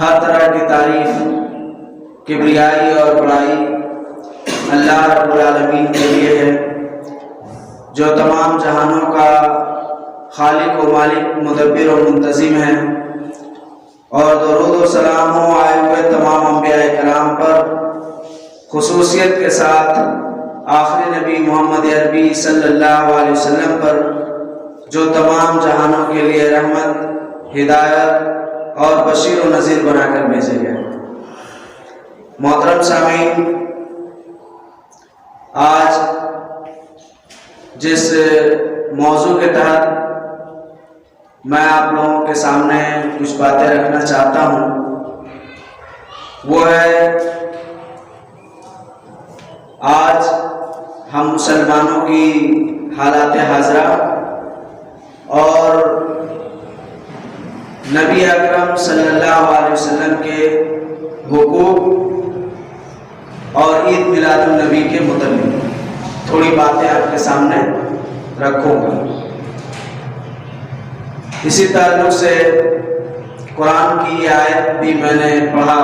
ہر طرح کی تعریف، کبریائی اور بڑائی اللہ رب العالمین کے لیے ہے، جو تمام جہانوں کا خالق و مالک، مدبر و منتظم ہے۔ اور درود و سلام ہو آئے ہوئے تمام انبیاء کرام پر، خصوصیت کے ساتھ آخری نبی محمد عربی صلی اللہ علیہ وسلم پر، جو تمام جہانوں کے لیے رحمت، ہدایت اور بشیر و نذیر بنا کر بھیجے گئے۔ محترم سامعین، آج جس موضوع کے تحت میں آپ لوگوں کے سامنے کچھ باتیں رکھنا چاہتا ہوں، وہ ہے آج ہم مسلمانوں کی حالات حاضرہ اور نبی اکرم صلی اللہ علیہ وسلم کے حقوق اور عید میلاد النبی کے متعلق تھوڑی باتیں آپ کے سامنے رکھوں گا۔ اسی تعلق سے قرآن کی یہ آیت بھی میں نے پڑھا،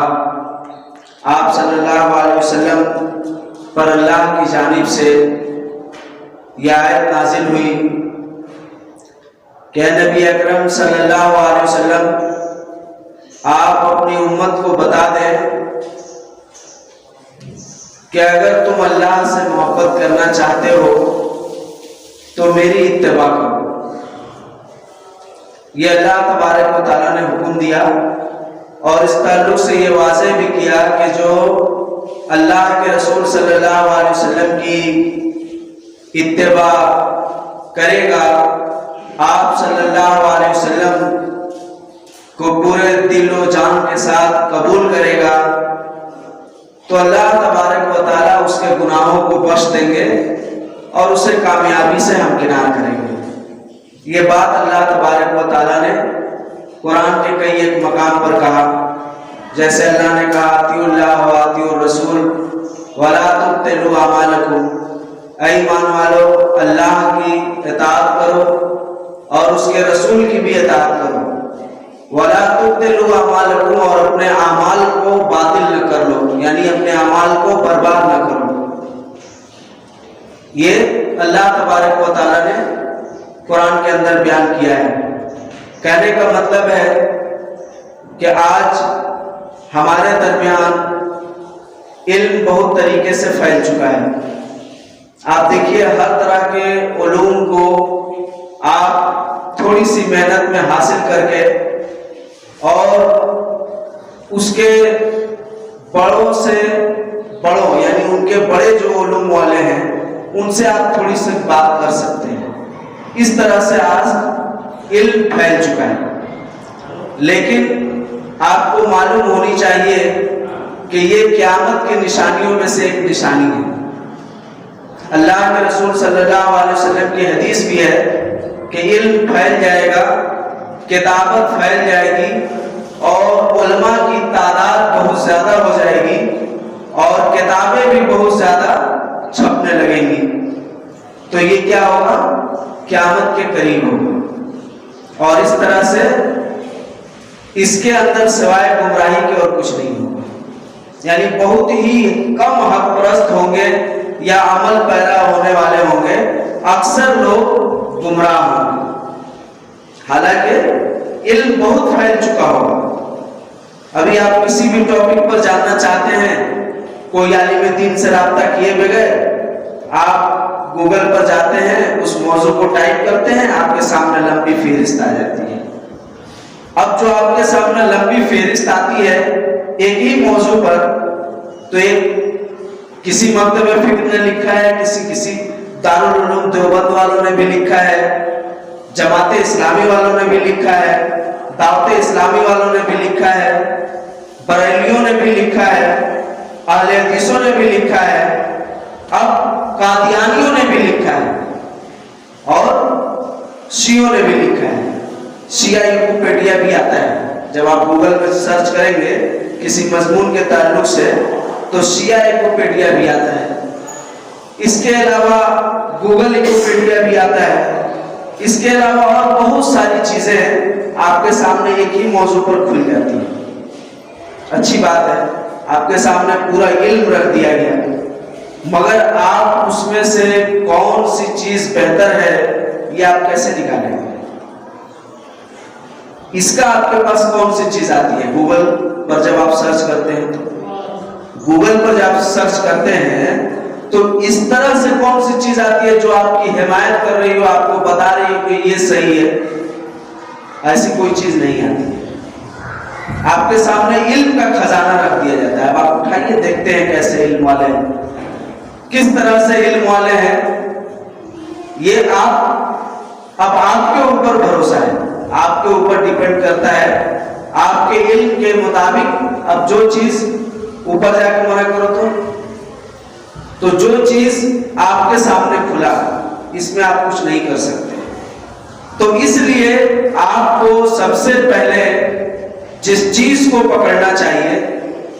آپ صلی اللہ علیہ وسلم پر اللہ کی جانب سے یہ آیت نازل ہوئی کہ نبی اکرم صلی اللہ علیہ وسلم آپ اپنی امت کو بتا دیں کہ اگر تم اللہ سے محبت کرنا چاہتے ہو تو میری اتباع کرو۔ یہ اللہ تبارک و تعالیٰ نے حکم دیا، اور اس تعلق سے یہ واضح بھی کیا کہ جو اللہ کے رسول صلی اللہ علیہ وسلم کی اتباع کرے گا، آپ صلی اللہ علیہ وسلم کو پورے دل و جان کے ساتھ قبول کرے گا، تو اللہ تبارک و تعالیٰ اس کے گناہوں کو بخش دیں گے اور اسے کامیابی سے ہمکنار کریں گے۔ یہ بات اللہ تبارک و تعالیٰ نے قرآن کے کئی ایک مقام پر کہا، جیسے اللہ نے کہا اطیعوا اللہ و اطیعوا الرسول ولا تبطلوا اعمالکم، اے ایمان والو اللہ کی اطاعت کرو اور اس کے رسول کی بھی اطاعت کرو، ولا تبطلوا اعمالکم، اور اپنے اعمال کو باطل نہ کر لو، یعنی اپنے اعمال کو برباد نہ کرو۔ یہ اللہ تبارک و تعالیٰ نے قرآن کے اندر بیان کیا ہے۔ کہنے کا مطلب ہے کہ آج ہمارے درمیان علم بہت طریقے سے پھیل چکا ہے۔ آپ دیکھیے ہر طرح کے علوم کو آپ تھوڑی سی محنت میں حاصل کر کے اور اس کے بڑوں سے بڑوں، یعنی ان کے بڑے جو علوم والے ہیں ان سے آپ تھوڑی سی بات کر سکتے ہیں۔ اس طرح سے آج علم پھیل چکا ہے، لیکن آپ کو معلوم ہونی چاہیے کہ یہ قیامت کی نشانیوں میں سے ایک نشانی ہے۔ اللہ کے رسول صلی اللہ علیہ وسلم کی حدیث بھی ہے کہ علم پھیل جائے گا، کتابت پھیل جائے گی، اور علماء کی تعداد بہت زیادہ ہو جائے گی، اور کتابیں بھی بہت زیادہ چھپنے لگیں گی۔ تو یہ کیا ہوگا؟ قیامت کے قریب ہوگا، اور اس طرح سے اس کے اندر سوائے گمراہی کے اور کچھ نہیں ہوگا، یعنی بہت ہی کم حق پرست ہوں گے یا عمل پیرا ہونے والے ہوں گے، اکثر لوگ گمراہ ہوں گے، حالانکہ علم بہت پھیل چکا ہوگا۔ ابھی آپ کسی بھی ٹاپک پر جاننا چاہتے ہیں، کوئی عالم دین سے رابطہ کیے بغیر آپ گوگل پر جاتے ہیں، اس موضوع کو ٹائپ کرتے ہیں، آپ کے سامنے لمبی فہرست آ جاتی ہے۔ اب جو آپ کے سامنے لمبی فہرست آتی ہے ایک ہی موضوع پر، تو ایک کسی مکتب فکر نے لکھا ہے، کسی دارالعلوم دیوبند والوں نے بھی لکھا ہے، جماعت اسلامی والوں نے بھی لکھا ہے، دعوت اسلامی والوں نے بھی لکھا ہے، بریلیوں نے بھی لکھا ہے، اہل حدیثوں نے بھی لکھا ہے، اب قادیانیوں نے بھی لکھا ہے، اور شیعوں نے بھی لکھا ہے۔ شیعہ ویکیپیڈیا بھی آتا ہے، جب آپ گوگل پہ سرچ کریں گے کسی مضمون کے تعلق سے تو شیعہ ویکیپیڈیا بھی آتا ہے۔ اس کے علاوہ گوگل ویکیپیڈیا بھی آتا ہے۔ اس کے علاوہ اور بہت ساری چیزیں آپ کے سامنے ایک ہی موضوع پر کھل جاتی ہیں۔ اچھی بات ہے، آپ کے سامنے پورا علم رکھ دیا گیا، مگر آپ اس میں سے کون سی چیز بہتر ہے یہ آپ کیسے نکالیں گے؟ اس کا آپ کے پاس کون سی چیز آتی ہے؟ گوگل پر جب آپ سرچ کرتے ہیں تو اس طرح سے کون سی چیز آتی ہے جو آپ کی حمایت کر رہی ہو، آپ کو بتا رہی ہو کہ یہ صحیح ہے؟ ایسی کوئی چیز نہیں آتی ہے۔ آپ کے سامنے علم کا خزانہ رکھ دیا جاتا ہے، اب آپ اٹھائیے دیکھتے ہیں کیسے علم والے ہیں، کس طرح سے علم والے ہیں۔ یہ اب آپ کے اوپر بھروسہ ہے، آپ کے اوپر ڈیپینڈ کرتا ہے، آپ کے علم کے مطابق اب جو چیز اوپر جا کے منع کرو تو جو چیز آپ کے سامنے کھلا اس میں آپ کچھ نہیں کر سکتے۔ تو اس لیے آپ کو سب سے پہلے جس چیز کو پکڑنا چاہیے،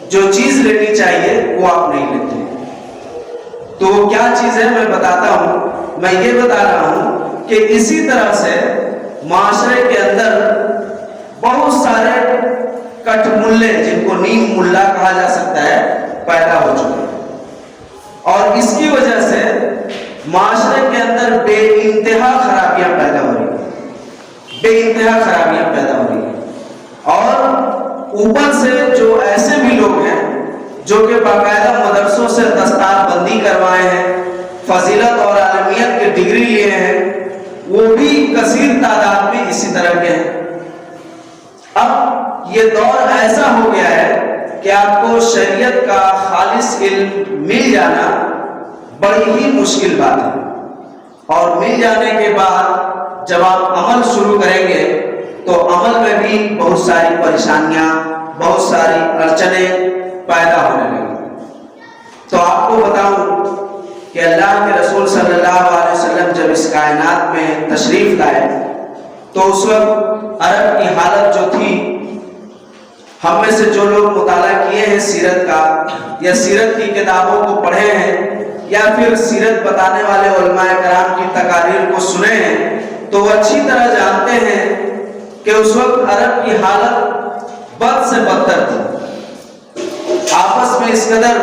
جو چیز لینی چاہیے وہ آپ نہیں لیتے۔ تو وہ کیا چیز ہے میں بتاتا ہوں۔ میں یہ بتا رہا ہوں کہ اسی طرح سے معاشرے کے اندر بہت سارے کٹ ملے، جن کو نیم ملا کہا جا سکتا ہے، پیدا ہو چکے ہیں، اور اس کی وجہ سے معاشرے کے اندر بے انتہا خرابیاں پیدا ہو رہی ہیں، اور اوپر سے جو ایسے بھی لوگ ہیں جو کہ باقاعدہ مدرسوں سے دستار بندی کروائے ہیں، فضیلت اور عالمیت کے ڈگری لیے ہیں، وہ بھی کثیر تعداد میں اسی طرح کے ہیں۔ اب یہ دور ایسا ہو گیا ہے کہ آپ کو شریعت کا خالص علم مل جانا بڑی ہی مشکل بات ہے، اور مل جانے کے بعد جب آپ عمل شروع کریں گے تو عمل میں بھی بہت ساری پریشانیاں، بہت ساری اڑچنیں پیدا ہونے لگیں۔ تو آپ کو بتاؤں کہ اللہ کے رسول صلی اللہ علیہ وسلم جب اس کائنات میں تشریف لائے تو اس وقت عرب کی حالت جو تھی، ہم میں سے جو لوگ مطالعہ کیے ہیں سیرت کا، یا سیرت کی کتابوں کو پڑھے ہیں، یا پھر سیرت بتانے والے علماء کرام کی تقاریر کو سنے ہیں، تو وہ اچھی طرح جانتے ہیں کہ اس وقت عرب کی حالت بد سے بدتر تھی۔ آپس میں اس قدر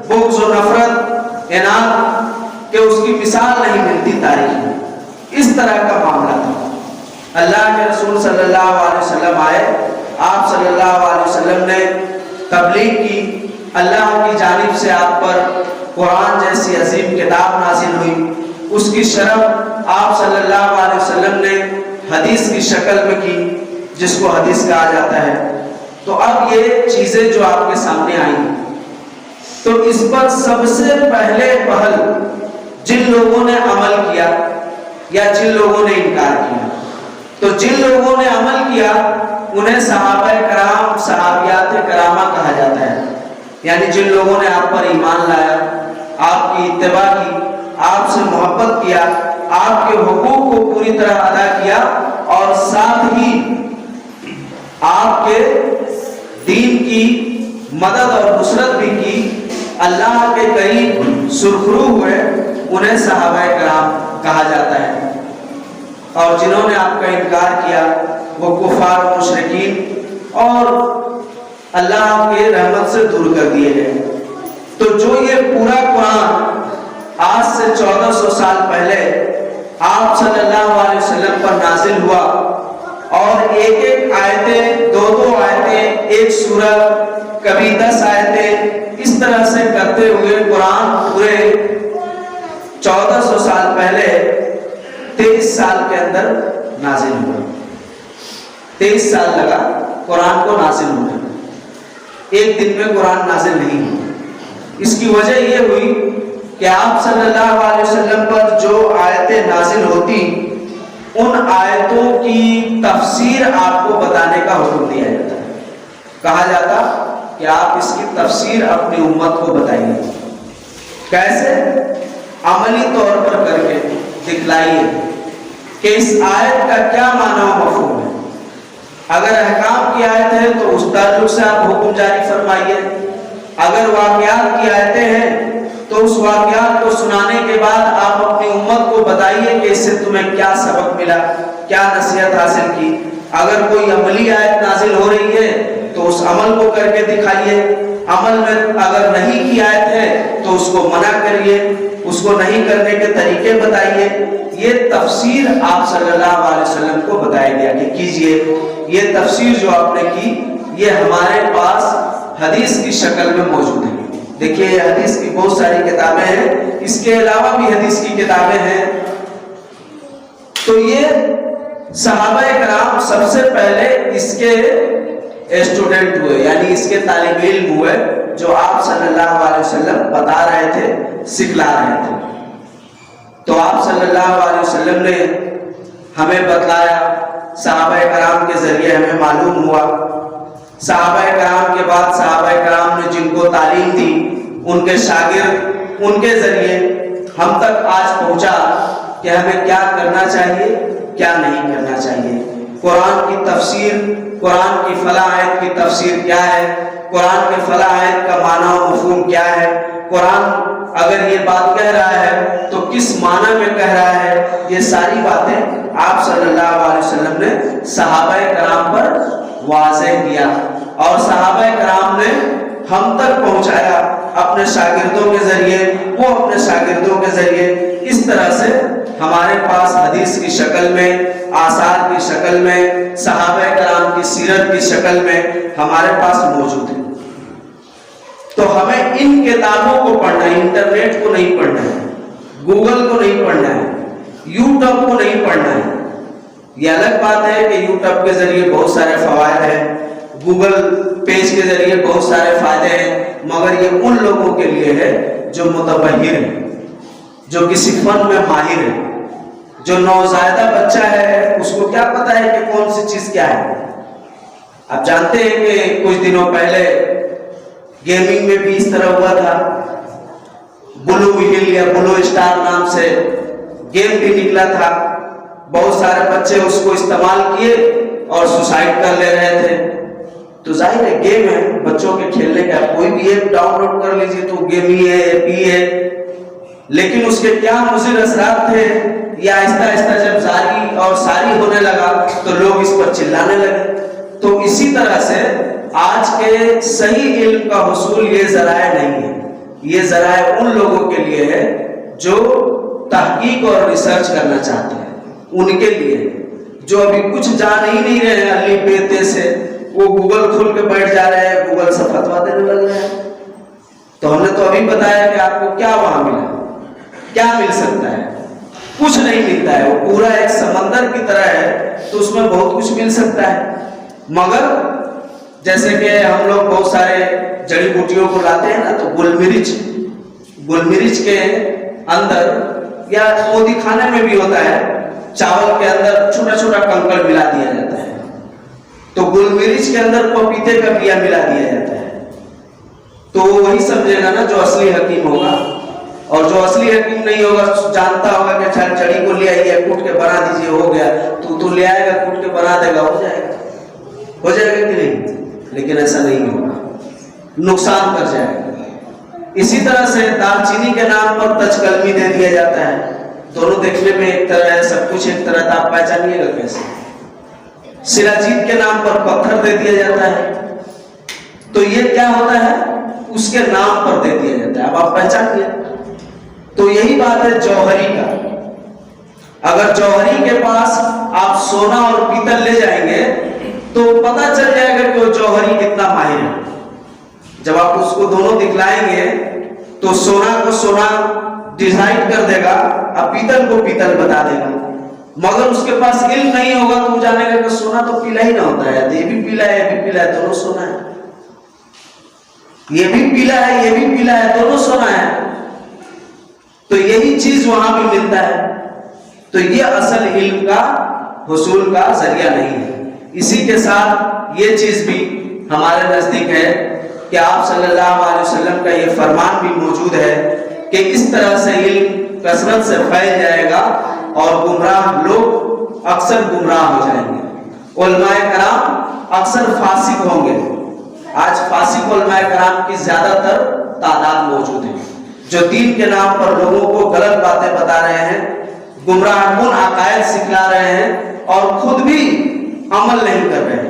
بغض و نفرت، اناد، کہ اس کی مثال نہیں ملتی تاریخ میں، اس طرح کا معاملہ تھا۔ اللہ کے رسول صلی اللہ علیہ وسلم آئے، آپ صلی اللہ علیہ وسلم نے تبلیغ کی، اللہ کی جانب سے آپ پر قرآن جیسی عظیم کتاب نازل ہوئی، اس کی شرح آپ صلی اللہ علیہ وسلم نے حدیث کی شکل میں کی، جس کو حدیث کہا جاتا ہے۔ تو اب یہ چیزیں جو آپ کے سامنے آئی، تو اس پر سب سے پہلے پہل جن لوگوں نے عمل کیا یا جن لوگوں نے انکار کیا، تو جن لوگوں نے عمل کیا انہیں صحابہ کرام، صحابیات کرامہ کہا جاتا ہے، یعنی جن لوگوں نے آپ پر ایمان لایا، آپ کی اتباع کی، آپ سے محبت کیا، آپ کے حقوق کو پوری طرح ادا کیا، اور ساتھ ہی آپ کے دین کی مدد اور نصرت بھی کی، اللہ کے قریب سرخرو ہوئے، انہیں صحابہ کرام کہا جاتا ہے۔ اور جنہوں نے آپ کا انکار کیا وہ کفار و مشرکین اور اللہ کے رحمت سے دور کر دیے گئے۔ تو جو یہ پورا قرآن آج سے 1400 سال پہلے آپ صلی اللہ علیہ وسلم پر نازل ہوا، اور ایک ایک آیتیں، دو آیتیں، ایک سورت، کبھی 10 آیتیں، اس طرح سے کرتے ہوئے قرآن پورے 1400 سال پہلے 23 سال کے اندر نازل ہوا۔ 23 سال لگا قرآن کو نازل ہونے میں، ایک دن میں قرآن نازل نہیں ہوا۔ اس کی وجہ یہ ہوئی کہ آپ صلی اللہ علیہ وسلم پر جو آیتیں نازل ہوتی، ان آیتوں کی تفسیر آپ کو بتانے کا حکم دیا جاتا ہے، کہا جاتا کہ آپ اس کی تفسیر اپنی امت کو بتائیے۔ کیسے؟ عملی طور پر کر کے دکھلائیے کہ اس آیت کا کیا معنی و مفہوم ہے۔ اگر احکام کی آیت ہے تو اس تعلق سے آپ حکم جاری فرمائیے، اگر واقعات کی آیتیں ہیں تو اس واقعات کو سنانے کے بعد آپ اپنی امت کو بتائیے کہ اس سے تمہیں کیا سبق ملا، کیا نصیحت حاصل کی۔ اگر کوئی عملی آیت نازل ہو رہی ہے تو اس عمل کو کر کے دکھائیے، عمل میں اگر نہیں کی آیت ہے تو اس کو منع کریے، اس کو نہیں کرنے کے طریقے بتائیے۔ یہ تفسیر آپ صلی اللہ علیہ وسلم کو بتایا گیا کہ کیجئے۔ یہ تفسیر جو آپ نے کی یہ ہمارے پاس حدیث کی شکل میں موجود ہے۔ دیکھیے یہ حدیث کی بہت ساری کتابیں ہیں، اس کے علاوہ بھی حدیث کی کتابیں ہیں۔ تو یہ صحابہ کرام سب سے پہلے اس کے اسٹوڈنٹ ہوئے، یعنی اس کے طالب علم ہوئے، جو آپ صلی اللہ علیہ وسلم بتا رہے تھے، سکھلا رہے تھے۔ تو آپ صلی اللہ علیہ وسلم نے ہمیں بتلایا، صحابہ کرام کے ذریعے ہمیں معلوم ہوا، صحابہ کرام کے بعد صحابہ کرام نے جن کو تعلیم دی، ان کے شاگرد، ان کے ذریعے ہم تک آج پہنچا کہ ہمیں کیا کرنا چاہیے، کیا نہیں کرنا چاہیے۔ قرآن کی تفسیر، قرآن کی فلاں آیت کی تفسیر کیا ہے، قرآن کے فلاں آیت کا معنی و مفہوم کیا ہے، قرآن اگر یہ بات کہہ رہا ہے تو کس معنی میں کہہ رہا ہے، یہ ساری باتیں آپ صلی اللہ علیہ وسلم نے صحابہ کرام پر واضح کیا، اور صحابہ کرام نے ہم تک پہنچایا اپنے شاگردوں کے ذریعے، وہ اپنے شاگردوں کے ذریعے۔ اس طرح سے ہمارے پاس حدیث کی شکل میں، آثار کی شکل میں، صحابہ کرام کی سیرت کی شکل میں ہمارے پاس موجود ہے۔ تو ہمیں ان کتابوں کو پڑھنا ہے، انٹرنیٹ کو نہیں پڑھنا ہے، گوگل کو نہیں پڑھنا ہے، یوٹیوب کو نہیں پڑھنا ہے۔ یہ الگ بات ہے کہ یوٹیوب کے ذریعے بہت سارے فوائد ہیں، گوگل پیج کے ذریعے بہت سارے فائدے ہیں، مگر یہ ان لوگوں کے لیے ہے جو متبحر ہے، جو کسی فن میں ماہر ہے۔ جو نوزائیدہ بچہ ہے اس کو کیا پتا ہے کہ کون سی چیز کیا ہے؟ آپ جانتے ہیں کہ کچھ دنوں پہلے گیمنگ میں بھی اس طرح ہوا تھا، بلو وہیل یا بلو اسٹار نام سے گیم بھی نکلا تھا، بہت سارے بچے اس کو استعمال کیے اور سوسائڈ کر لے رہے تھے۔ تو ظاہر ہے گیم ہے، بچوں کے کھیلنے کا، کوئی بھی ایپ ڈاؤن لوڈ کر لیجیے تو گیم ہی ہے، ایپ ہی ہے، لیکن اس کے کیا مضر اثرات تھے یہ آہستہ آہستہ جب جاری اور ساری ہونے لگا تو لوگ اس پر چلانے لگے۔ تو اسی طرح سے آج کے صحیح علم کا حصول یہ ذرائع نہیں ہے، یہ ذرائع ان لوگوں کے لیے ہے جو تحقیق اور ریسرچ کرنا چاہتے ہیں، ان کے لیے جو ابھی کچھ جان ہی نہیں رہے ہیں علی بیتے سے، وہ گوگل کھول کے بیٹھ جا رہے ہیں، گوگل سے فتوا دینے لگ رہے ہیں۔ تو ہم نے تو ابھی بتایا کہ آپ کو کیا وہاں ملا، کیا مل سکتا ہے، کچھ نہیں ملتا ہے، وہ پورا ایک سمندر کی طرح ہے، تو اس میں بہت کچھ مل سکتا ہے، مگر جیسے کہ ہم لوگ بہت سارے جڑی بوٹیوں کو لاتے ہیں نا، تو گل مرچ کے اندر یا مودی کھانے میں بھی ہوتا ہے، چاول کے اندر چھوٹا چھوٹا کنکڑ ملا دیا جاتا ہے، تو گل مرچ کے اندر پپیتے کا بیا ملا دیا جاتا ہے، تو وہی سمجھے گا نا جو اصلی حکیم ہوگا، اور جو اصلی حکیم نہیں ہوگا جانتا ہوگا کہ چڑی کو لے آئیے کوٹ کے بنا دیجیے، ہو گیا، تو لے آئے گا کوٹ کے بنا دے گا، ہو جائے گا کہ نہیں؟ لیکن ایسا نہیں ہوگا، نقصان کر جائے گا۔ اسی طرح سے دال چینی کے نام پر تج قلمی دے دیا جاتا ہے، دونوں دیکھنے میں ایک طرح ہے، سب کچھ ایک طرح تھا، آپ پہچانیے گا کیسے؟ سراجید کے نام پر پتھر دے دیا جاتا ہے، تو یہ کیا ہوتا ہے؟ اس کے نام پر دے دیا جاتا ہے، اب آپ پہچانیے۔ تو یہی بات ہے جوہری کا، اگر جوہری کے پاس آپ سونا اور پیتل لے جائیں گے تو پتہ چل جائے گا کہ وہ جوہری کتنا ماہر ہے۔ جب آپ اس کو دونوں دکھلائیں گے تو سونا کو سونا ڈیزائن کر دے گا، اب پیتل کو پیتل بتا دے گا، مگر اس کے پاس علم نہیں ہوگا تو جانے گا کہ سونا تو پیلا ہی نہ ہوتا ہے، یہ بھی پیلا ہے، یہ بھی پیلا ہے، دونوں سونا ہے، یہ بھی پیلا ہے، یہ بھی پیلا ہے، دونوں سونا ہے۔ تو یہی چیز وہاں بھی ملتا ہے، تو یہ اصل علم کا حصول کا ذریعہ نہیں ہے۔ اسی کے ساتھ یہ چیز بھی ہمارے نزدیک ہے کہ آپ صلی اللہ علیہ وسلم کا یہ فرمان بھی موجود ہے کہ اس طرح سے علم کثرت سے پھیل جائے گا اور گمراہ لوگ اکثر گمراہ ہو جائیں گے، علماء کرام اکثر فاسق ہوں گے۔ آج فاسق علماء کرام کی زیادہ تر تعداد موجود ہے، جو دین کے نام پر لوگوں کو غلط باتیں بتا رہے ہیں، گمراہ کن عقائد سکھلا رہے ہیں اور خود بھی عمل نہیں کر رہے ہیں۔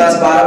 10, 12,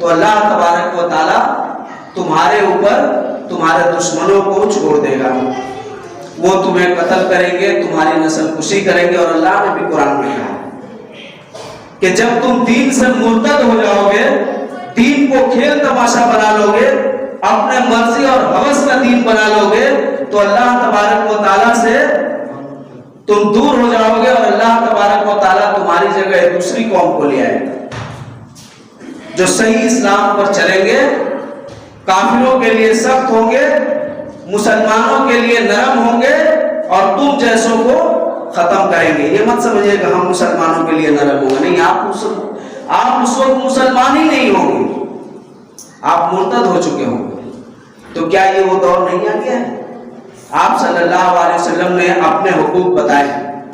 تو اللہ تبارک و تعالیٰ تمہارے اوپر تمہارے دشمنوں کو چھوڑ دے گا، وہ تمہیں قتل کریں گے، تمہاری نسل کشی کریں گے۔ اور اللہ نے بھی قرآن میں کہا کہ جب تم دین سے مرتد ہو جاؤ گے، دین کو کھیل تماشا بنا لو گے، اپنے مرضی اور ہوس کا دین بنا لو گے، تو اللہ تبارک و تعالیٰ سے تم دور ہو جاؤ گے، اور اللہ تبارک و تعالیٰ تمہاری جگہ دوسری قوم کو لے آئے گا جو صحیح اسلام پر چلیں گے، کافروں کے لیے سخت ہوں گے، مسلمانوں کے لیے نرم ہوں گے، اور تم جیسوں کو ختم کریں گے۔ یہ مت سمجھے کہ ہم مسلمانوں کے لیے نرم ہوں گے، نہیں، آپ اس وقت مسلمان ہی نہیں ہوں گے، آپ مرتد ہو چکے ہوں گے۔ تو کیا یہ وہ دور نہیں آ گیا ہے؟ آپ صلی اللہ علیہ وسلم نے اپنے حقوق بتائے۔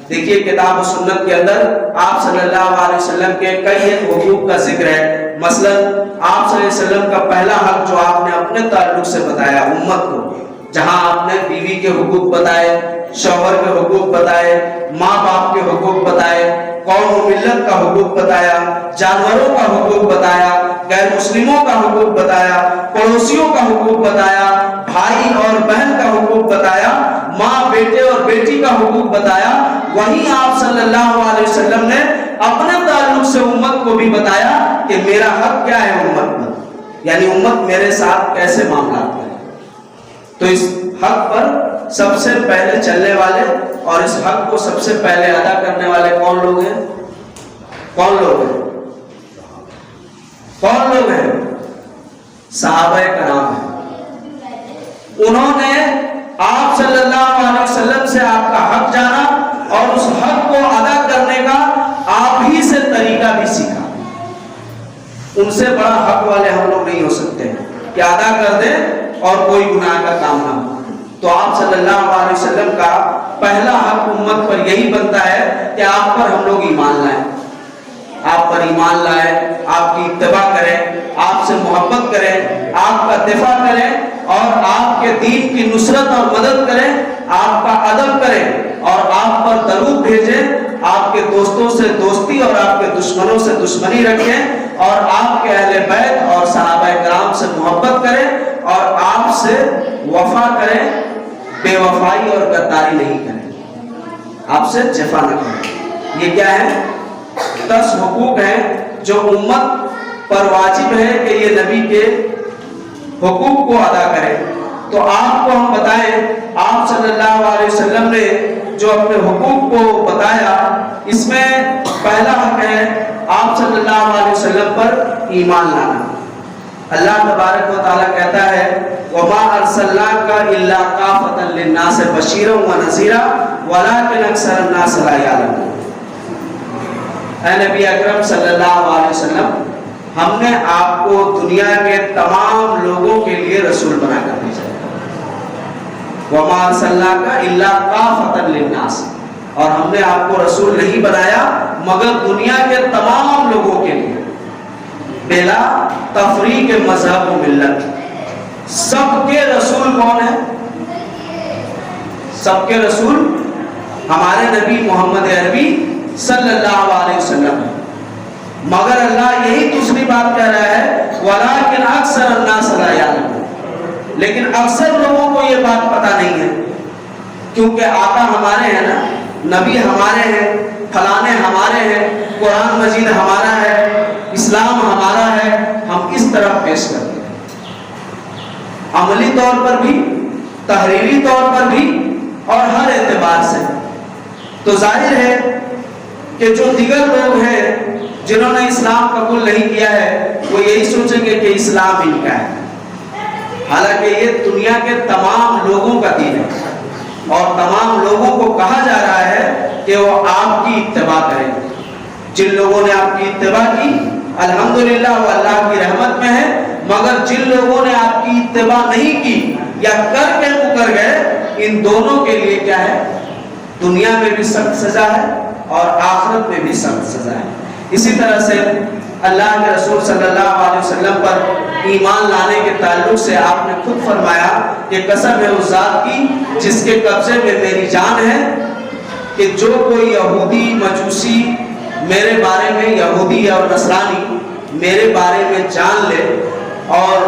دیکھیے کتاب و سنت کے اندر آپ صلی اللہ علیہ وسلم کے کئی حقوق کا ذکر ہے۔ مثلا آپ صلی اللہ علیہ وسلم کا پہلا حق جو آپ نے اپنے تعلق سے بتایا امت کو، جہاں آپ نے بیوی کے حقوق بتائے، شوہر کے حقوق بتائے، ماں باپ کے حقوق بتائے، قوم و ملت کا حقوق بتایا، جانوروں کا حقوق بتایا، غیر مسلموں کا حقوق بتایا، پڑوسیوں کا حقوق بتایا، بھائی اور بہن کا حقوق بتایا، ماں بیٹے اور بیٹی کا حقوق بتایا۔ وہیں آپ صلی اللہ علیہ وسلم نے اپنے تعلق سے امت کو بھی بتایا کہ میرا حق کیا ہے امت پر، یعنی امت میرے ساتھ کیسے معاملات کرے۔ تو اس حق پر سب سے پہلے چلنے والے اور اس حق کو سب سے پہلے ادا کرنے والے کون لوگ ہیں؟ کون لوگ ہیں؟ کون لوگ ہیں؟ صحابہ کرام ہیں۔ انہوں نے آپ صلی اللہ علیہ وسلم سے آپ کا حق جانا اور اس حق کو ادا کرنے کا آپ ہی سے طریقہ بھی سیکھا۔ ان سے بڑا حق والے ہم لوگ نہیں ہو سکتے کہ ادا کر دیں اور کوئی گناہ کا کام نہ ہو۔ تو آپ صلی اللہ علیہ وسلم کا پہلا حق امت پر یہی بنتا ہے کہ آپ پر ہم لوگ ایمان لائیں، آپ پر ایمان لائیں، آپ کی اتباع کریں، آپ سے محبت کریں، آپ کا دفاع کریں اور آپ کے دین کی نصرت اور مدد کریں، آپ کا ادب کریں اور آپ پر درود بھیجیں، آپ کے دوستوں سے دوستی اور آپ کے دشمنوں سے دشمنی رکھیں، اور آپ کے اہل بیت اور صحابہ کرام سے محبت کریں اور آپ سے وفا کریں، بے وفائی اور غداری نہیں کریں، آپ سے جفا نہ کریں۔ یہ کیا ہے؟ 10 حقوق ہیں جو امت پر واجب ہے کہ یہ نبی کے حقوق کو ادا کرے۔ تو آپ کو ہم بتائیں، آپ صلی اللہ علیہ وسلم نے جو اپنے حقوق کو بتایا، اس میں پہلا حق ہے آپ صلی اللہ علیہ وسلم پر ایمان لانا۔ اللہ تبارک و تعالیٰ کہتا ہے وَمَا أَرْسَلْنَاكَ إِلَّا كَافَةً لِلنَّاسِ بَشِيرًا وَنَذِيرًا وَلَكِنَّ أَكْثَرَ النَّاسِ لَا يَعْلَمُونَ۔ اے نبی اکرم صلی اللہ علیہ وسلم، ہم نے آپ کو دنیا کے تمام لوگوں کے لیے رسول بنا کر بھیجا ہے۔ وَمَا أَرْسَلْنَاكَ إِلَّا كَافَةً لِلنَّاسِ، اور ہم نے آپ کو رسول نہیں بنایا مگر دنیا کے تمام لوگوں کے لیے، بلا تفریق مذہب و ملت۔ سب کے رسول کون ہیں؟ سب کے رسول ہمارے نبی محمد عربی صلی اللہ علیہ وسلم ہے، مگر اللہ یہی دوسری بات کہہ رہا ہے وَلَكِنْ أَكْثَرَ النَّاسِ لَا يَعْلَمُونَ، لیکن اکثر لوگوں کو یہ بات پتہ نہیں ہے، کیونکہ آقا ہمارے ہیں نا، نبی ہمارے ہیں، فلانے ہمارے ہیں، قرآن مجید ہمارا ہے، اسلام ہمارا ہے، ہم اس طرح پیش کرتے ہیں، عملی طور پر بھی، تحریری طور پر بھی اور ہر اعتبار سے۔ تو ظاہر ہے کہ جو دیگر لوگ ہیں جنہوں نے اسلام قبول نہیں کیا ہے، وہ یہی سوچیں گے کہ اسلام ان کا ہے، حالانکہ یہ دنیا کے تمام لوگوں کا دین ہے اور تمام لوگوں کو کہا جا رہا ہے کہ وہ آپ کی اتباع کریں۔ جن لوگوں نے آپ کی اتباع کی الحمدللہ وہ اللہ کی رحمت میں ہے، مگر جن لوگوں نے آپ کی اتباع نہیں کی یا کر کے مکر گئے، ان دونوں کے لیے کیا ہے؟ دنیا میں بھی سخت سزا ہے اور آخرت میں بھی سخت سزا ہے۔ اسی طرح سے اللہ کے رسول صلی اللہ علیہ وسلم پر ایمان لانے کے تعلق سے آپ نے خود فرمایا کہ قسم ہے اس ذات کی جس کے قبضے میں میری جان ہے، کہ جو کوئی یہودی مجوسی میرے بارے میں، یہودی اور نصرانی میرے بارے میں جان لے اور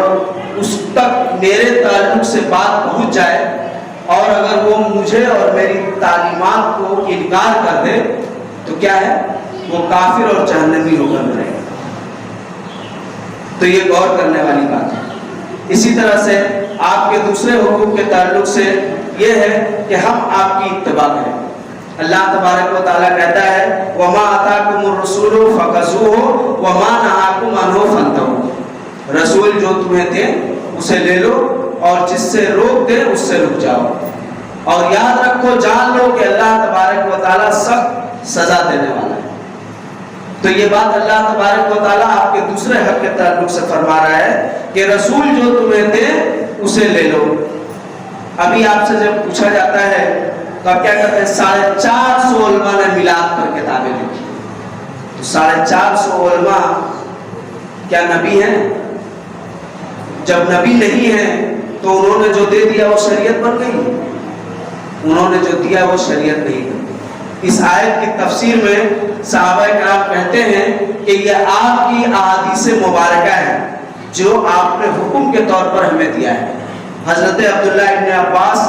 اس تک میرے تعلق سے بات پہنچ جائے، اور اگر وہ مجھے اور میری تعلیمات کو انکار کر دے تو کیا ہے، وہ کافر اور جہنمی ہو کر رہے گا۔ تو یہ غور کرنے والی بات ہے۔ اسی طرح سے آپ کے دوسرے حقوق کے تعلق سے یہ ہے کہ ہم آپ کی اتباع کریں۔ اللہ تبارک و تعالیٰ کہتا ہے وَمَا آتَاكُمُ الرَّسُولُ فَخُذُوهُ وَمَا نَهَاكُمْ عَنْهُ فَانْتَهُوا، رسول جو تمہیں دے اسے لے لو اور جس سے روک دے اس سے رک جاؤ، اور یاد رکھو، جان لو کہ اللہ تبارک و تعالیٰ سخت سزا دینے والا ہے۔ تو یہ بات اللہ تبارک و تعالیٰ آپ کے دوسرے حق کے تعلق سے فرما رہا ہے کہ رسول جو تمہیں دے اسے لے لو۔ ابھی آپ سے جب پوچھا جاتا ہے تو آپ کیا کہتے ہیں، 450 علماء نے میلاد پر کتابیں لکھی، تو 450 علماء کیا نبی ہیں؟ جب نبی نہیں ہیں تو انہوں نے جو دے دیا وہ شریعت بن گئی، انہوں نے جو دیا وہ شریعت نہیں بنی۔ اس آیت کی تفسیر میں صحابہ کرام کہتے ہیں کہ یہ آپ کی احادیث مبارکہ ہے جو آپ نے حکم کے طور پر ہمیں دیا ہے۔ حضرت عبداللہ ابن عباس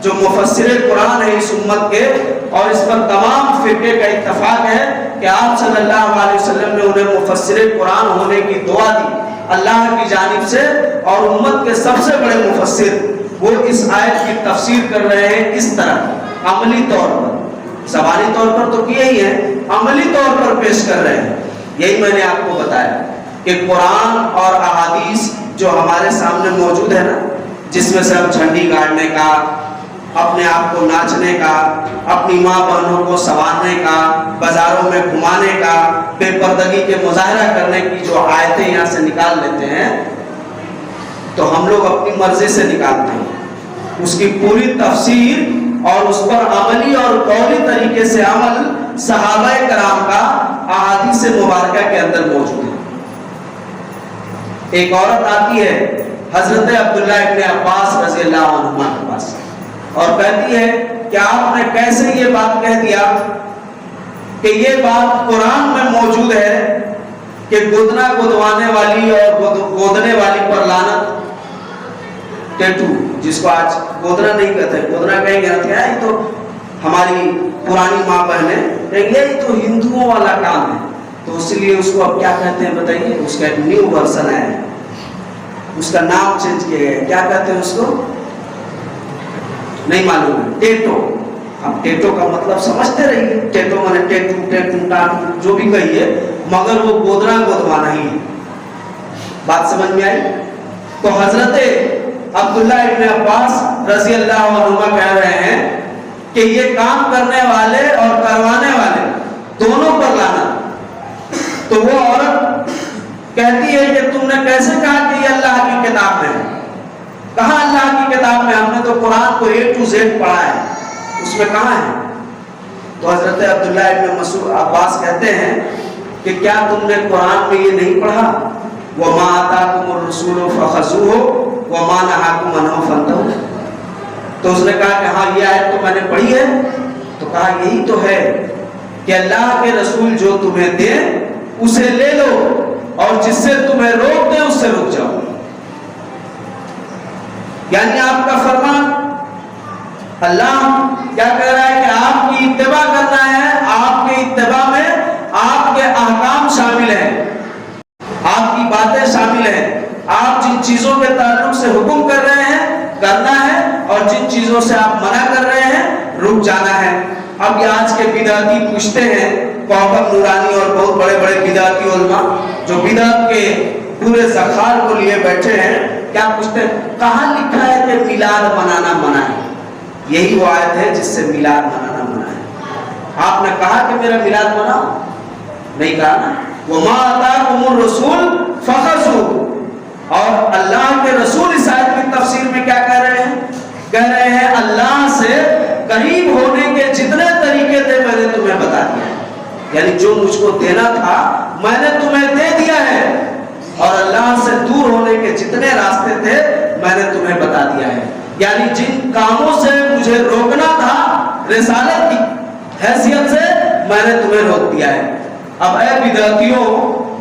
جو مفسر قرآن ہے اس امت کے، اور اس پر تمام فرقے کا اتفاق ہے کہ آپ صلی اللہ علیہ وسلم نے انہیں مفسر قرآن ہونے کی دعا دی اللہ کی جانب سے، اور امت کے سب سے بڑے مفسر وہ اس آیت کی تفسیر کر رہے ہیں اس طرح، عملی طور پر، زبانی طور پر تو کیے ہی ہیں، عملی طور پر پیش کر رہے ہیں۔ یہی میں نے آپ کو بتایا کہ قرآن اور احادیث جو ہمارے سامنے موجود ہے نا، جس میں سے ہم جھنڈی گاڑنے کا، اپنے آپ کو ناچنے کا، اپنی ماں بہنوں کو سنوارنے کا، بازاروں میں گھمانے کا، بے پردگی کے مظاہرہ کرنے کی جو آیتیں یہاں سے نکال لیتے ہیں، تو ہم لوگ اپنی مرضی سے نکالتے ہیں۔ اس کی پوری تفسیر اور اس پر عملی اور قولی طریقے سے عمل صحابہ کرام کا احادیث مبارکہ کے اندر موجود ہے۔ ایک عورت آتی ہے حضرت عبداللہ ابن عباس رضی اللہ عنہما کے پاس اور کہتی ہے کہ آپ نے کیسے یہ بات کہہ دیا کہ یہ بات قرآن میں موجود ہے کہ گدنا گدوانے والی اور گودنے والی پر لعنت، ٹیٹو جس کو آج گودنا نہیں کہتے، گودنا کہیں گے کیا ہے، تو ہماری پرانی ماں بہنیں یہ تو ہندوؤں والا کام ہے، تو اس لیے اس کو اب کیا کہتے ہیں بتائیے، اس کا ایک نیو ورژن ہے، اس کا نام چینج کیا گیا ہے، کیا کہتے ہیں اس کو نہیں معلوم ہے، ٹیٹو۔ اب ٹیٹو کا مطلب سمجھتے رہیے، ٹیٹو مانے ٹیٹو ٹیٹو ٹاٹو جو بھی کہیے، مگر وہ گودنا گودوانا ہی ہے۔ بات سمجھ میں آئی؟ تو حضرت عبداللہ ابن عباس رضی اللہ عنہما کہہ رہے ہیں کہ یہ کام کرنے والے اور کروانے والے دونوں پر لعنت۔ تو وہ عورت کہتی ہے کہ تم نے کیسے کہا کہ یہ اللہ کی کتاب میں ہے؟ کہاں اللہ کی کتاب میں؟ ہم نے تو قرآن کو A to Z پڑھا ہے، اس میں کہاں ہے؟ تو حضرت عبداللہ ابن مسعود عباس کہتے ہیں کہ کیا تم نے قرآن میں یہ نہیں پڑھا وَمَا آتَاكُمُ الرَّسُولُ فَخُذُوهُ وَمَا نَهَاكُمْ عَنْهُ فَانْتَهُوا۔ تو اس نے کہا کہ ہاں یہ آیت تو میں نے پڑھی ہے، تو کہا یہی تو ہے کہ اللہ کے رسول جو تمہیں دے اسے لے لو اور جس سے تمہیں روک دے اس سے رک جاؤ۔ یعنی آپ کا فرمان، اللہ کیا کہہ رہا ہے کہ آپ کی اتباع کرنا ہے، آپ کے اتباع میں آپ کے احکام شامل ہیں، آپ کی باتیں شامل ہیں، آپ جن چیزوں کے تعلق سے حکم کر رہے ہیں کرنا ہے، اور جن چیزوں سے آپ منع کر رہے ہیں رک جانا ہے۔ اب یہ آج کے بدعتی پوچھتے ہیں، کوکب نورانی اور بہت بڑے بڑے بدعتی علماء جو بدعت کے پورے زخار کو لیے بیٹھے ہیں، کیا پوچھتے ہیں کہاں لکھا ہے کہ میلاد منانا منع ہے؟ یہی وہ آیت ہے جس سے میلاد منانا منع ہے۔ آپ نے کہا کہ میرا میلاد مناؤ؟ نہیں کہا نا۔ وَمَا آتَاكُمُ الرَّسُولُ فَخُذُوهُ، اور اللہ کے رسول اس آیت کی تفسیر میں کیا کہہ رہے ہیں؟ کہہ رہے ہیں اللہ سے قریب ہونے کے جتنے طریقے تھے میں نے تمہیں بتا دیا ہے، یعنی جو مجھ کو دینا تھا میں نے تمہیں دے دیا ہے، اور اللہ سے دور ہونے کے جتنے راستے تھے میں نے تمہیں بتا دیا ہے، یعنی جن کاموں سے مجھے روکنا تھا رسالت کی حیثیت سے میں نے تمہیں روک دیا ہے۔ اب اے بدعتیوں،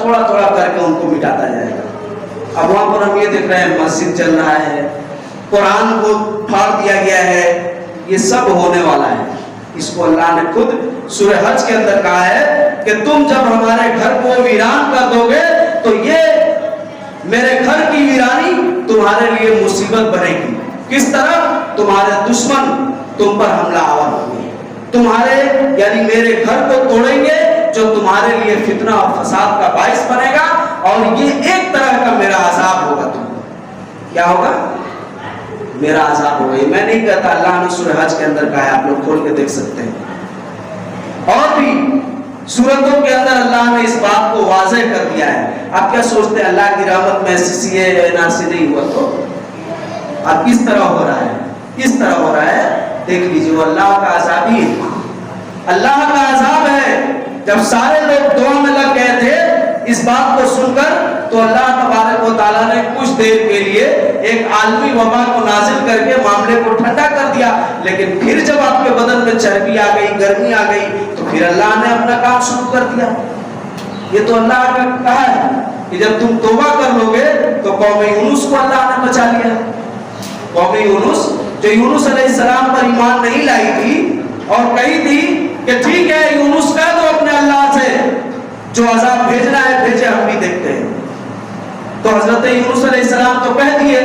تھوڑا تھوڑا کر کے ان کو مٹاتا جائے گا۔ اب وہاں پر ہم یہ دیکھ رہے ہیں مسجد چل رہا ہے، قرآن کو پھاڑ دیا گیا ہے، یہ سب ہونے والا ہے۔ اس کو اللہ نے خود سورہ حج کے اندر کہا ہے کہ تم جب ہمارے گھر کو ویران کر دو گے تو یہ میرے گھر کی ویرانی تمہارے لیے مصیبت بنے گی۔ کس طرح؟ تمہارے دشمن تم پر حملہ آور ہوں گے، تمہارے یعنی میرے گھر کو توڑیں گے جو تمہارے لیے فتنہ اور فساد کا باعث بنے گا، اور یہ ایک طرح کا میرا عذاب ہوگا۔ تم کیا ہوگا؟ میرا عذاب ہوگا۔ یہ میں نہیں کہتا، اللہ نے سورہ حج کے اندر کہا ہے، آپ لوگ کھول کے دیکھ سکتے ہیں۔ اور بھی سورتوں کے اندر اللہ نے اس بات کو واضح کر دیا ہے۔ آپ کیا سوچتے ہیں اللہ کی رحمت میں NRC نہیں ہوا تو اب کس طرح ہو رہا ہے؟ کس طرح ہو رہا ہے دیکھ لیجیے، وہ اللہ کا عذاب ہی ہے، اللہ کا عذاب ہے۔ جب سارے لوگ دعا میں لگ گئے تھے اس بات کو سن کر، تو اللہ تبارک و تعالیٰ نے کچھ دیر کے لیے ایک عالمی وبا کو نازل کر کے معاملے کو ٹھنڈا کر دیا، لیکن پھر جب آپ کے بدن میں چربی آ گئی، گرمی آ گئی، تو پھر اللہ نے اپنا کام شروع کر دیا۔ یہ تو اللہ کا کہا ہے کہ جب تم توبہ کر لو گے تو قوم یونس کو اللہ نے بچا لیا۔ قوم یونس جو یونس علیہ السلام پر ایمان نہیں لائی تھی اور کہی تھی کہ ٹھیک ہے یونس کہہ دو اپنے اللہ سے جو عذاب بھیجنا ہے بھیجے، ہم بھی دیکھتے ہیں۔ تو حضرت یونس علیہ السلام تو کہہ دیے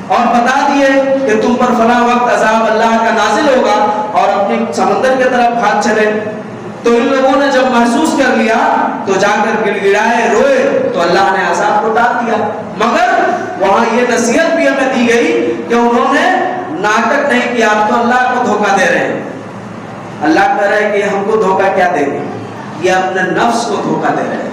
اور بتا دیے کہ تم پر فلاں وقت عذاب اللہ کا نازل ہوگا، اور اپنی سمندر کی طرف بھاگ چلے۔ تو ان لوگوں نے جب محسوس کر لیا تو جا کر گڑ گڑائے، روئے، تو اللہ نے عذاب کو ڈال دیا۔ مگر وہاں یہ نصیحت بھی ہمیں دی گئی کہ انہوں نے ناٹک نہیں کیا، آپ تو اللہ کو دھوکہ دے رہے ہیں۔ اللہ کہہ رہے ہیں کہ ہم کو دھوکہ کیا دیں گے، یہ اپنے نفس کو دھوکہ دے رہے ہیں،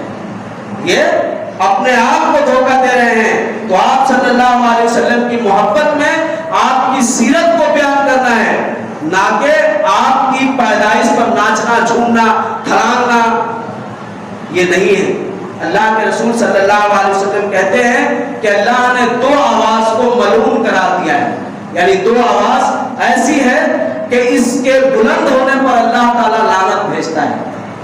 یہ اپنے آپ کو دھوکہ دے رہے ہیں۔ تو آپ صلی اللہ علیہ وسلم کی محبت میں آپ کی سیرت کو بیان کرنا ہے، نہ کہ آپ کی پیدائش پر ناچنا، جھومنا، دھڑاننا، یہ نہیں ہے۔ اللہ کے رسول صلی اللہ علیہ وسلم کہتے ہیں کہ اللہ نے دو آواز کو ملعون قرار دیا ہے، یعنی دو آواز ایسی ہے کہ اس کے بلند ہونے پر اللہ تعالیٰ لعنت بھیجتا ہے۔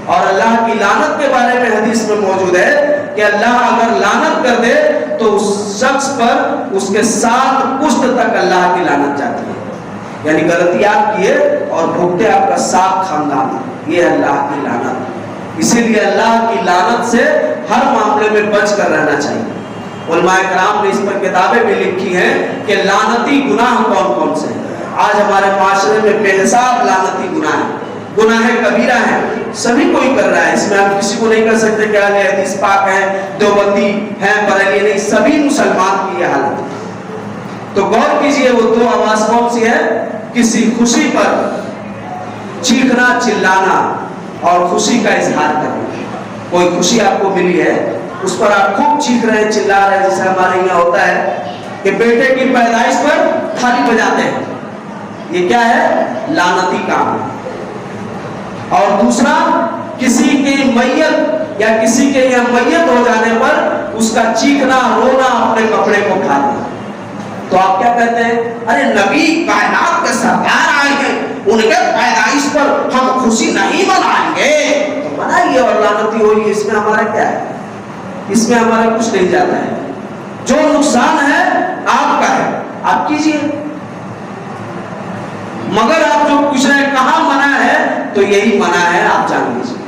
اور اللہ کی لعنت کے بارے میں حدیث میں موجود ہے کہ اللہ اگر لعنت کر دے تو اس شخص پر اس کے 7 پشت تک اللہ کی لعنت جاتی ہے، یعنی غلطی آپ کیے اور بھگتے آپ کا 7 خاندان، یہ اللہ کی لعنت۔ اسی لیے اللہ کی لعنت سے ہر معاملے میں بچ کر رہنا چاہیے۔ علماء کرام نے اس پر کتابیں بھی لکھی ہیں کہ لعنتی گناہ کون کون سے ہیں۔ آج ہمارے معاشرے میں بے حساب لعنتی گناہ ہیں، گناہ کبیرہ ہیں، سبھی کوئی کر رہا ہے، اس میں آپ کسی کو نہیں کر سکتے کہ اہل حدیث پاک ہیں، دیوبندی ہیں، بریلوی نہیں، سبھی مسلمان کی یہ حالت ہے۔ تو غور کیجئے وہ دو آواز کون سی ہے؟ کسی خوشی پر چیخنا، چلانا اور خوشی کا اظہار کرنا۔ کوئی خوشی آپ کو ملی ہے، اس پر آپ خوب چیخ رہے ہیں، چلا رہے ہیں، جیسے ہمارے یہاں ہوتا ہے کہ بیٹے کی پیدائش پر تھالی بجاتے ہیں، یہ کیا ہے؟ لعنتی کام ہے۔ اور دوسرا، کسی کی میت یا کسی کے یہاں میت ہو جانے پر اس کا چیخنا، رونا، اپنے کپڑے کو کھانا۔ تو آپ کیا کہتے ہیں؟ ارے نبی کائنات کے سرکار آئے ہیں، ان کے پیدائش پر ہم خوشی نہیں منائیں گے۔ تو منائیے اور لعنتی ہوئی، اس میں ہمارا کیا ہے؟ اس میں ہمارا کچھ نہیں جاتا ہے۔ جو نقصان ہے آپ کا ہے، آپ کیجئے، مگر آپ جو پوچھ رہے ہیں کہاں منع ہے، تو یہی منع ہے، آپ جان لیجیے،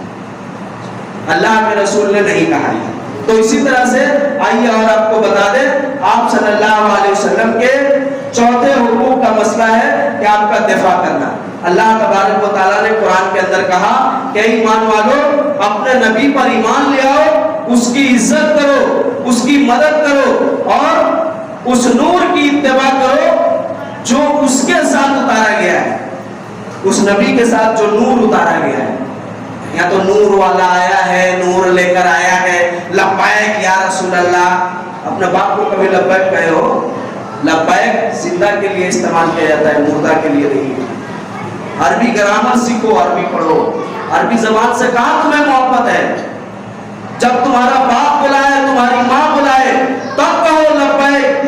اللہ کے رسول نے نہیں کہا ہے۔ تو اسی طرح سے آئیے اور آپ کو بتا دیں، آپ صلی اللہ علیہ وسلم کے چوتھے حقوق کا مسئلہ ہے کہ آپ کا دفاع کرنا۔ اللہ تبارک و تعالیٰ نے قرآن کے اندر کہا کہ ایمان والو اپنے نبی پر ایمان لے آؤ، اس کی عزت کرو، اس کی مدد کرو اور اس نور کی اتباع کرو جو اس کے ساتھ اتارا گیا ہے، اس نبی کے ساتھ جو نور اتارا گیا ہے۔ یا تو نور والا آیا ہے، نور لے کر آیا ہے، لبیک یا رسول اللہ۔ اپنے باپ کو کبھی لبیک کہے ہو؟ لبیک زندہ کے لیے استعمال کیا جاتا ہے، مردہ کے لیے نہیں۔ عربی گرامر سیکھو، عربی پڑھو، عربی زبان سے کہاں تمہیں محبت ہے؟ جب تمہارا باپ بلائے، تمہاری ماں بلائے، تب کہو لبیک۔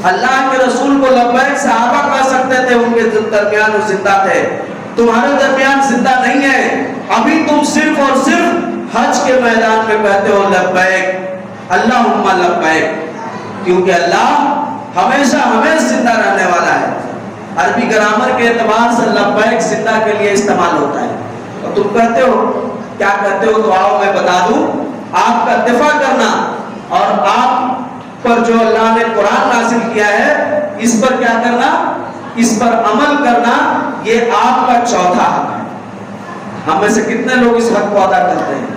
اللہ کے رسول کو لبیک صحابہ کہہ سکتے تھے، ان کے درمیان وہ زندہ تھے، تمہارے درمیان زندہ نہیں ہے۔ ابھی تم صرف اور صرف حج کے میدان میں کہتے ہو لبیک اللہم لبیک، کیونکہ اللہ ہمیشہ ہمیں زندہ رہنے والا ہے۔ عربی گرامر کے اعتبار سے لبیک زندہ کے لیے استعمال ہوتا ہے، اور تم کہتے ہو کیا کہتے ہو؟ تو آؤ میں بتا دوں، آپ کا دفاع کرنا اور آپ پر جو اللہ نے قرآن نازل کیا ہے اس پر کیا کرنا، اس پر عمل کرنا، یہ آپ کا چوتھا حق ہے۔ ہم میں سے کتنے لوگ اس حق کو ادا کرتے ہیں؟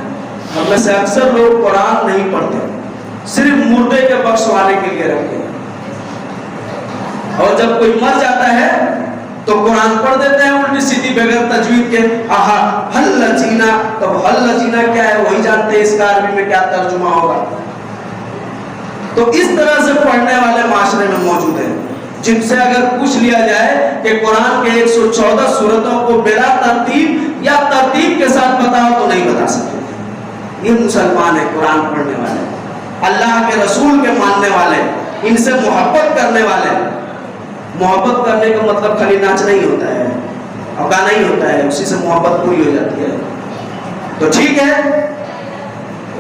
ہم میں سے اکثر لوگ قرآن نہیں پڑھتے، صرف مردے کے بخشوانے کے لیے رکھتے ہیں، اور جب کوئی مر جاتا ہے تو قرآن پڑھ دیتے ہیں الٹی سیدھی بغیر تجوید کے، آہا حل لجینا۔ تو حل لجینا کیا ہے وہی جانتے ہیں، اس کا عربی میں کیا ترجمہ ہوگا۔ تو اس طرح سے پڑھنے والے معاشرے میں موجود ہیں، جن سے اگر پوچھ لیا جائے کہ قرآن کے 114 سورتوں کو بلا ترتیب یا ترتیب کے ساتھ بتاؤ تو نہیں بتا سکتے۔ یہ مسلمان ہیں، قرآن پڑھنے والے، اللہ کے رسول کے ماننے والے، ان سے محبت کرنے والے۔ محبت کرنے کا مطلب خالی ناچنا ہی ہوتا ہے اور گانا ہی ہوتا ہے، اسی سے محبت پوری ہو جاتی ہے۔ تو ٹھیک ہے،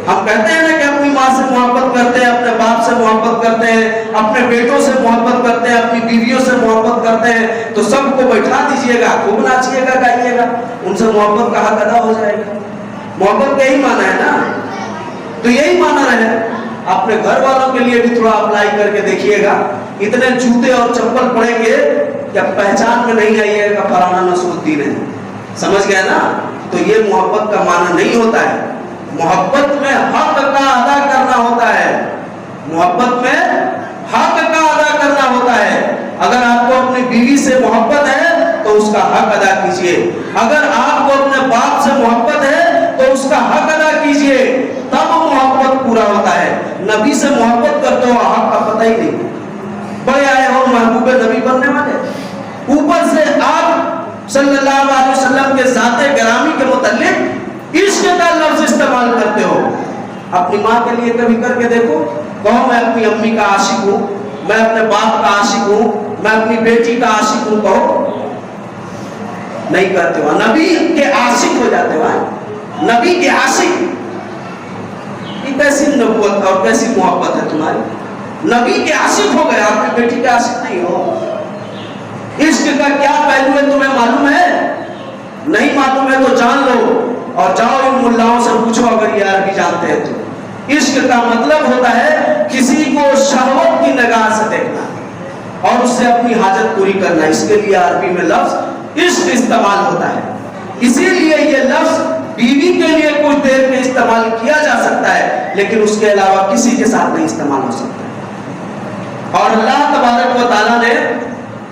ہم کہتے ہیں نا کہ اپنی ماں سے محبت کرتے ہیں، اپنے باپ سے محبت کرتے ہیں، اپنے بیٹوں سے محبت کرتے ہیں، اپنی بیویوں سے محبت کرتے ہیں، تو سب کو بیٹھا دیجئے گا، خوب ناچیے گا، گائیے گا، ان سے محبت کا حق ادا ہو جائے گا۔ محبت کا یہی معنی ہے نا، تو یہی معنی رہے۔ اپنے گھر والوں کے لیے بھی تھوڑا اپلائی کر کے دیکھیے گا، اتنے جوتے اور چپل پڑیں گے کہ پہچان میں نہیں آئیے گا فلانا نصرالدین ہے، سمجھ گئے نا؟ تو یہ محبت کا معنی نہیں ہوتا ہے۔ محبت میں حق کا ادا کرنا ہوتا ہے، محبت میں حق کا ادا کرنا ہوتا ہے۔ اگر آپ کو اپنی بیوی سے محبت ہے تو اس کا حق ادا کیجئے، اگر آپ کو اپنے باپ سے محبت ہے تو اس کا حق ادا کیجئے، تب محبت پورا ہوتا ہے۔ نبی سے محبت کرتے ہو، حق کا پتہ ہی نہیں، بڑے آئے ہو محبوب نبی بننے والے، اوپر سے آپ صلی اللہ علیہ وسلم کے ذات گرامی کے متعلق عشق کا لفظ استعمال کرتے ہو۔ اپنی ماں کے لیے کبھی کر کے دیکھو، کہو میں اپنی امی کا عاشق ہوں، میں اپنے باپ کا عاشق ہوں، میں اپنی بیٹی کا عاشق ہوں، کہو؟ نہیں کرتے ہو، نبی کے عاشق ہو جاتے ہو۔ نبی کے عاشق، یہ کیسی نبوت اور کیسی محبت ہے تمہاری؟ نبی کے عاشق ہو گئے، آپ کی بیٹی کے عاشق نہیں ہو۔ عشق کا کیا پہلو ہے تمہیں معلوم ہے؟ نہیں معلوم ہے تو جان لو، اور جاؤ ان ملاؤں سے پوچھو اگر یہ عربی جانتے ہیں تو۔ عشق کا مطلب ہوتا ہے کسی کو شہوت کی نگاہ سے دیکھنا اور اس سے اپنی حاجت پوری کرنا، اس کے لیے عربی میں لفظ عشق استعمال ہوتا ہے۔ اسی لیے یہ لفظ بیوی کے لیے کچھ دیر میں استعمال کیا جا سکتا ہے، لیکن اس کے علاوہ کسی کے ساتھ نہیں استعمال ہو سکتا۔ اور اللہ تبارک و تعالیٰ نے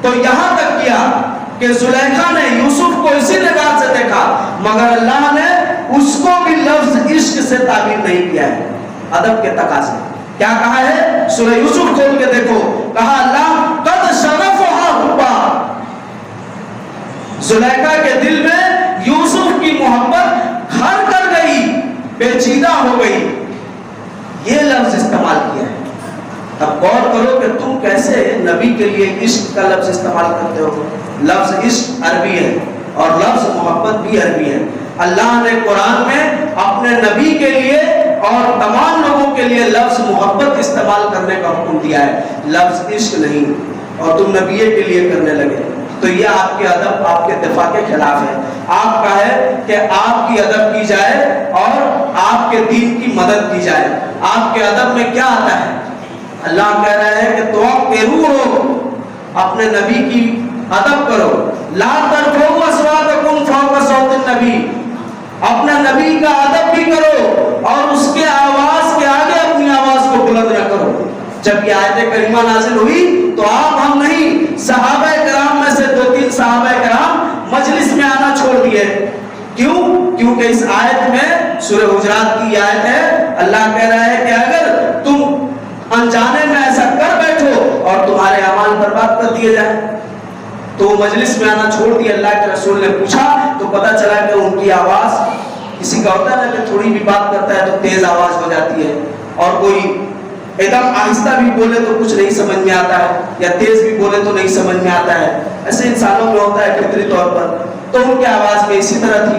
تو یہاں تک کیا کہ زلیخا نے یوسف کو اسی نگاہ سے دیکھا، مگر اللہ نے اس کو بھی لفظ عشق سے تعبیر نہیں کیا ہے، ادب کے تقاضے۔ کیا کہا ہے؟ سورہ یوسف کھول کے دیکھو، کہا اللہ قد شرفها حبا، زلیخا کے دل میں یوسف کی محبت گھر کر گئی، پیچیدہ ہو گئی، یہ لفظ استعمال کیا ہے۔ اب غور کرو کہ تم کیسے نبی کے لیے عشق کا لفظ استعمال کرتے ہو۔ لفظ عشق عربی ہے اور لفظ محبت بھی عربی ہے۔ اللہ نے قرآن میں اپنے نبی کے لیے اور تمام لوگوں کے لیے لفظ محبت استعمال کرنے کا حکم دیا ہے، لفظ عشق نہیں، اور تم نبی کے لیے کرنے لگے، تو یہ آپ کے ادب، آپ کے دفاع کے خلاف ہے۔ آپ کا ہے کہ آپ کی ادب کی جائے اور آپ کے دین کی مدد کی جائے۔ آپ کے ادب میں کیا آتا ہے؟ اللہ کہہ رہا ہے کہ توقروا، اپنے نبی کی ادب کرو، لا ترفعوا اصواتکم فوق صوت النبی، اپنے نبی کا ادب بھی کرو اور اس کے آواز کے آگے اپنی آواز کو بلند نہ کرو۔ جب یہ آیت کریمہ نازل ہوئی تو آپ ہم نہیں، صحابہ کرام میں سے 2-3 صحابہ کرام مجلس میں آنا چھوڑ دیے۔ کیوں؟ کیونکہ اس آیت میں، سورہ حجرات کی آیت ہے، اللہ کہہ رہا ہے کہ اگر تم انجانے میں ایسا کر بیٹھو اور تمہارے اعمال برباد کر دیے جائیں، تو مجلس میں آنا چھوڑ دیا۔ اللہ کے رسول نے پوچھا تو پتا چلا کہ ان کی آواز، کسی کا ہوتا ہے نا کہ تھوڑی بھی بات کرتا ہے تو تیز آواز ہو جاتی ہے، اور کوئی ایک دم آہستہ بھی بولے تو کچھ نہیں سمجھ میں آتا ہے، یا تیز بھی بولے تو نہیں سمجھ میں آتا ہے، ایسے انسانوں میں ہوتا ہے فطری طور پر۔ تو ان کی آواز میں اسی طرح تھی۔